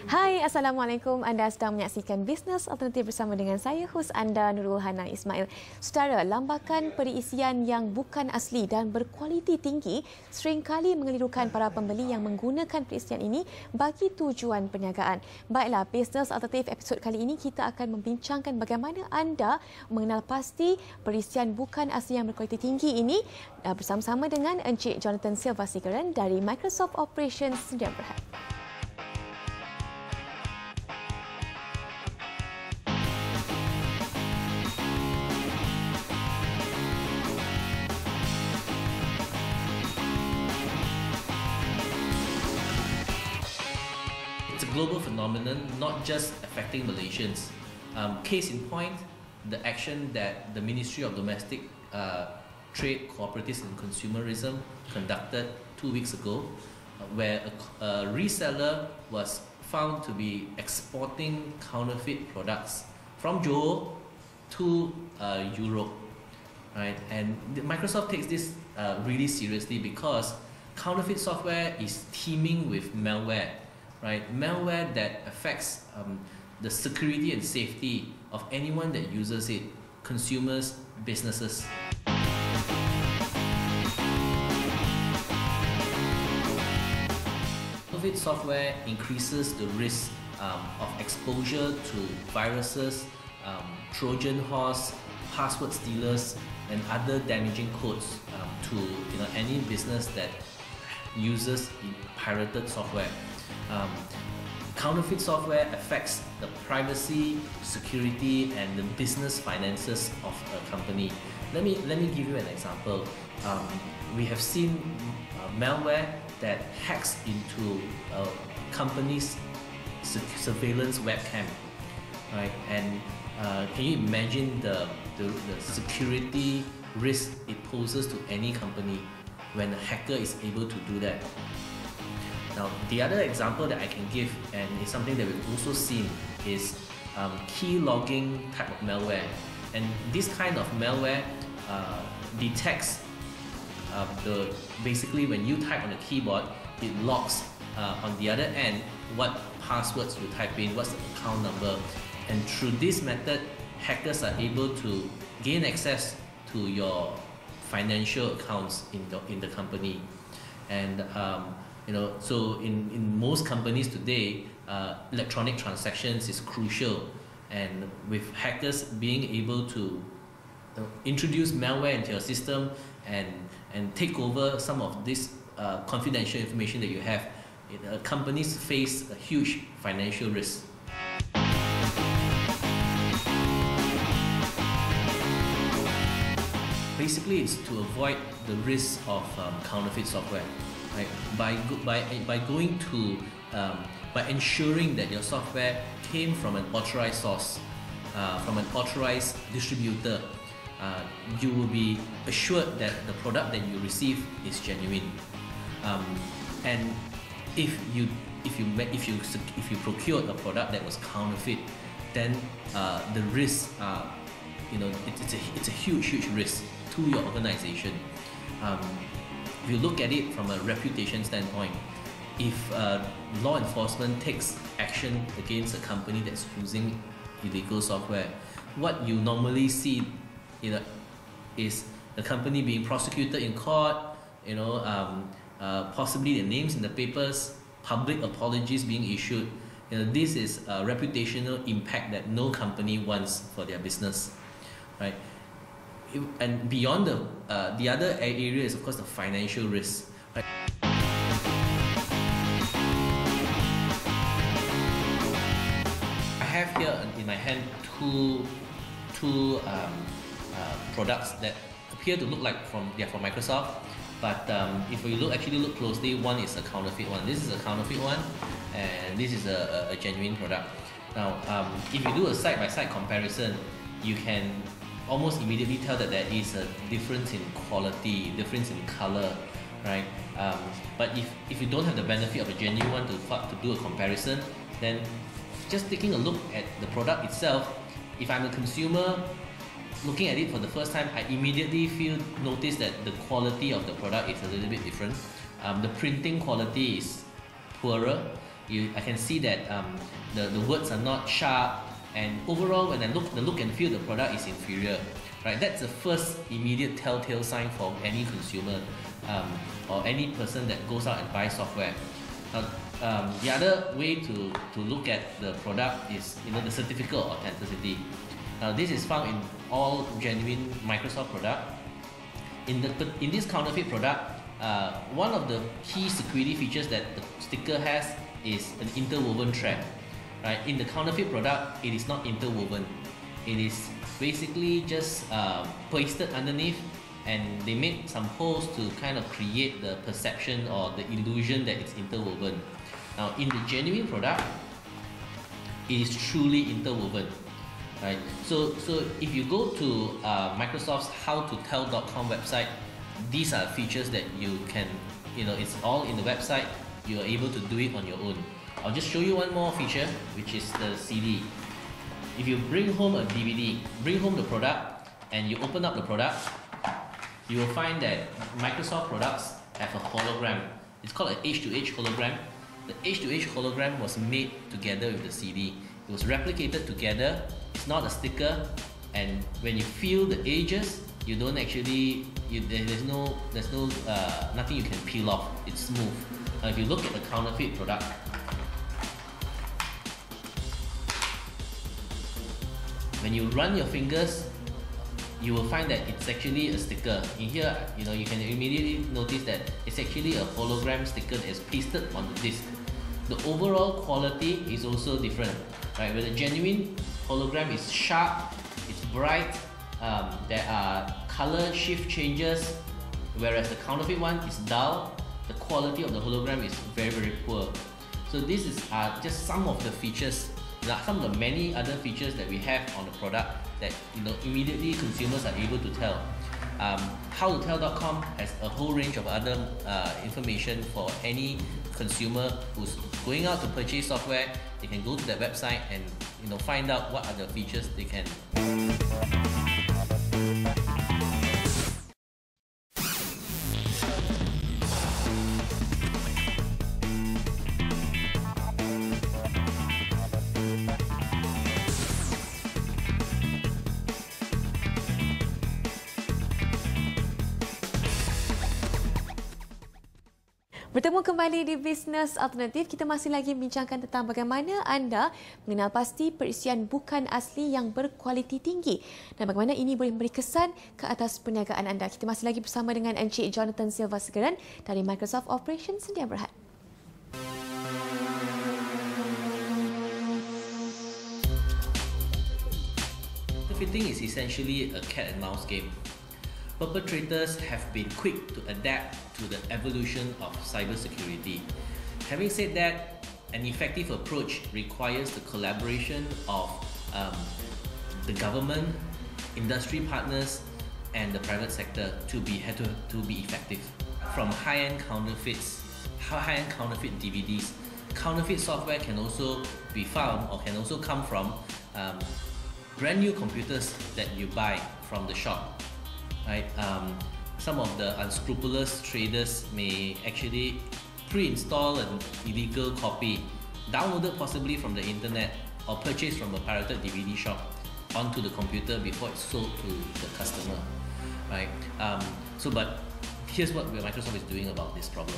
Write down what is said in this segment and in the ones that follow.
Hai, Assalamualaikum. Anda sedang menyaksikan Bisnes Alternatif bersama dengan saya, hos anda Nurul Hana Ismail. Saudara, lambakan perisian yang bukan asli dan berkualiti tinggi seringkali mengelirukan para pembeli yang menggunakan perisian ini bagi tujuan perniagaan. Baiklah, Bisnes Alternatif episod kali ini kita akan membincangkan bagaimana anda mengenal pasti perisian bukan asli yang berkualiti tinggi ini bersama-sama dengan Encik Jonathan Silva Sigaran dari Microsoft Operations Sdn Bhd. It's a global phenomenon, not just affecting Malaysians. Case in point, the action that the Ministry of Domestic Trade, Cooperatives and Consumerism conducted 2 weeks ago, where a reseller was found to be exporting counterfeit products from Johor to Europe. Right? And Microsoft takes this really seriously because counterfeit software is teeming with malware. Right, malware that affects the security and safety of anyone that uses it, consumers, businesses. Counterfeit software increases the risk of exposure to viruses, Trojan horse, password stealers, and other damaging codes to any business that uses pirated software. Counterfeit software affects the privacy, security, and the business finances of a company. Let me give you an example. We have seen malware that hacks into a company's surveillance webcam, right? And can you imagine the security risk it poses to any company when a hacker is able to do that? Now, the other example that I can give, and it's something that we've also seen, is key logging type of malware. And this kind of malware detects basically when you type on the keyboard, it logs on the other end what passwords you type in, what's the account number. And through this method, hackers are able to gain access to your financial accounts in the company. And so in most companies today, electronic transactions is crucial, and with hackers being able to introduce malware into your system and take over some of this confidential information that you have, companies face a huge financial risk. Basically, it's to avoid the risk of counterfeit software. Right? By ensuring that your software came from an authorized source, from an authorized distributor, you will be assured that the product that you receive is genuine. And if you procured a product that was counterfeit, then the risk, it's a huge risk to your organization. If you look at it from a reputation standpoint, if law enforcement takes action against a company that's using illegal software, what you normally see, is the company being prosecuted in court, possibly the names in the papers, public apologies being issued. This is a reputational impact that no company wants for their business, right? And beyond the other area is of course the financial risk. Right? I have here in my hand two products that appear to look like they're from Microsoft, but if we actually look closely, one is a counterfeit one. This is a counterfeit one, and this is a genuine product. Now, if you do a side-by-side comparison, you can almost immediately tell that there is a difference in quality, difference in color, right? But if you don't have the benefit of a genuine one to do a comparison, then just taking a look at the product itself, if I'm a consumer looking at it for the first time, I immediately notice that the quality of the product is a little bit different. The printing quality is poorer. I can see that the words are not sharp, and overall when I look, the look and feel of the product is inferior. Right, that's the first immediate telltale sign for any consumer or any person that goes out and buys software. Now, the other way to look at the product is the certificate of authenticity. Now, this is found in all genuine Microsoft product. In this counterfeit product, one of the key security features that the sticker has is an interwoven thread. Right, in the counterfeit product, it is not interwoven. It is basically just pasted underneath, and they made some holes to kind of create the perception or the illusion that it's interwoven. Now, in the genuine product, it is truly interwoven. Right? So if you go to Microsoft's howtotell.com website, these are features that you can, it's all in the website. You are able to do it on your own. I'll just show you one more feature, which is the CD. If you bring home a DVD, bring home the product, and you open up the product, you will find that Microsoft products have a hologram. It's called an H2H hologram. The H2H hologram was made together with the CD. It was replicated together. It's not a sticker, and when you feel the edges, you don't actually, there's nothing you can peel off. It's smooth. Now, if you look at the counterfeit product, when you run your fingers, you will find that it's actually a sticker. In here, you can immediately notice that it's actually a hologram sticker that is pasted on the disc. The overall quality is also different, right? Where the genuine hologram is sharp, it's bright, there are color shift changes, whereas the counterfeit one is dull. The quality of the hologram is very, very poor. So this is just some of the features. Some of the many other features that we have on the product that immediately consumers are able to tell. Howtotell.com has a whole range of other information for any consumer who's going out to purchase software. They can go to that website and find out what are the features they can. Bertemu kembali di Bisnes Alternatif, kita masih lagi bincangkan tentang bagaimana anda mengenal pasti perisian bukan asli yang berkualiti tinggi dan bagaimana ini boleh memberi kesan ke atas perniagaan anda. Kita masih lagi bersama dengan Encik Jonathan Silva Segeran dari Microsoft Operations. Sedia berhad. Counterfeiting is essentially a cat and mouse game. Perpetrators have been quick to adapt to the evolution of cybersecurity. Having said that, an effective approach requires the collaboration of the government, industry partners, and the private sector to be effective. From high-end counterfeit DVDs, counterfeit software can also be found or can also come from brand new computers that you buy from the shop. Right? Some of the unscrupulous traders may actually pre-install an illegal copy, downloaded possibly from the internet or purchased from a pirated DVD shop onto the computer before it's sold to the customer. Right? But here's what Microsoft is doing about this problem.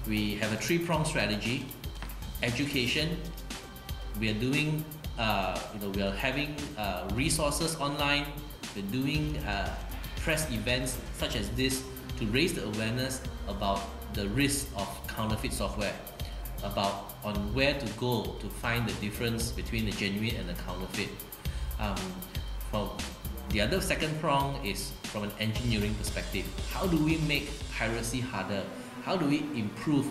We have a three-pronged strategy: education. We are doing, we are having resources online. We're doing press events such as this to raise the awareness about the risk of counterfeit software, on where to go to find the difference between the genuine and the counterfeit. From the other second prong is from an engineering perspective. How do we make piracy harder? How do we improve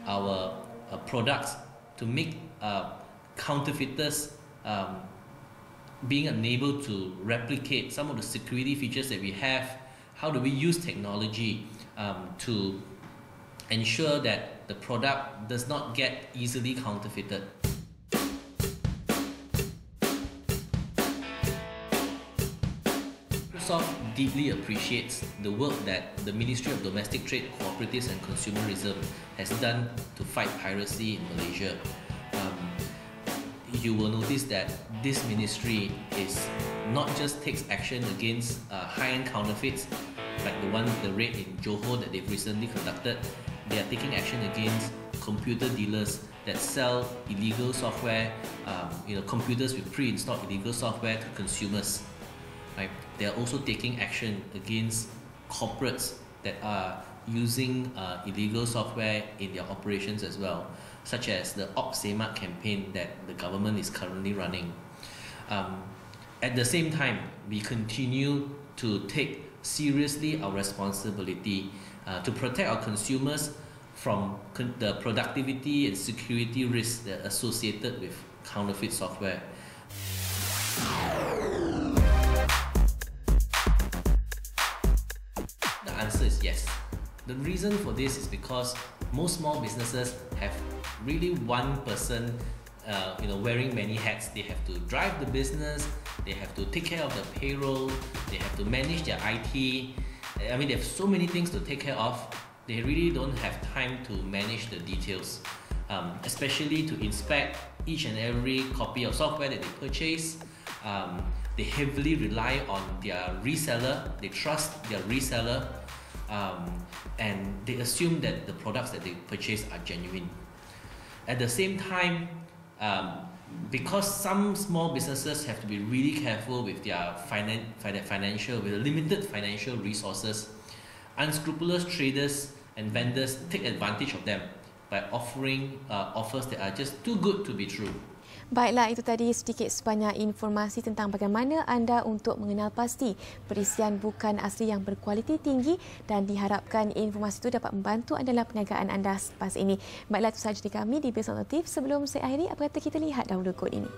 our products to make counterfeiters being unable to replicate some of the security features that we have? How do we use technology to ensure that the product does not get easily counterfeited? Microsoft deeply appreciates the work that the Ministry of Domestic Trade, Cooperatives and Consumerism has done to fight piracy in Malaysia. you will notice that this ministry is not just takes action against high-end counterfeits, like the raid in Johor that they've recently conducted. They are taking action against computer dealers that sell illegal software, computers with pre-installed illegal software to consumers. Right? They are also taking action against corporates that are using illegal software in their operations as well, such as the Op-Semak campaign that the government is currently running. At the same time, we continue to take seriously our responsibility to protect our consumers from the productivity and security risks that are associated with counterfeit software. The answer is yes. The reason for this is because most small businesses have really one person wearing many hats. They have to drive the business, they have to take care of the payroll, they have to manage their IT. I mean, they have so many things to take care of. They really don't have time to manage the details, especially to inspect each and every copy of software that they purchase. They heavily rely on their reseller. They trust their reseller, and they assume that the products that they purchase are genuine. At the same time, because some small businesses have to be really careful with their with limited financial resources, unscrupulous traders and vendors take advantage of them by offering offers that are just too good to be true. Baiklah, itu tadi sedikit sebanyak informasi tentang bagaimana anda untuk mengenal pasti perisian bukan asli yang berkualiti tinggi, dan diharapkan informasi itu dapat membantu anda dalam perniagaan anda selepas ini. Baiklah, itu sahaja dari kami di Bisnes Alternatif. Sebelum saya akhiri, apa kata kita lihat dahulu kod ini.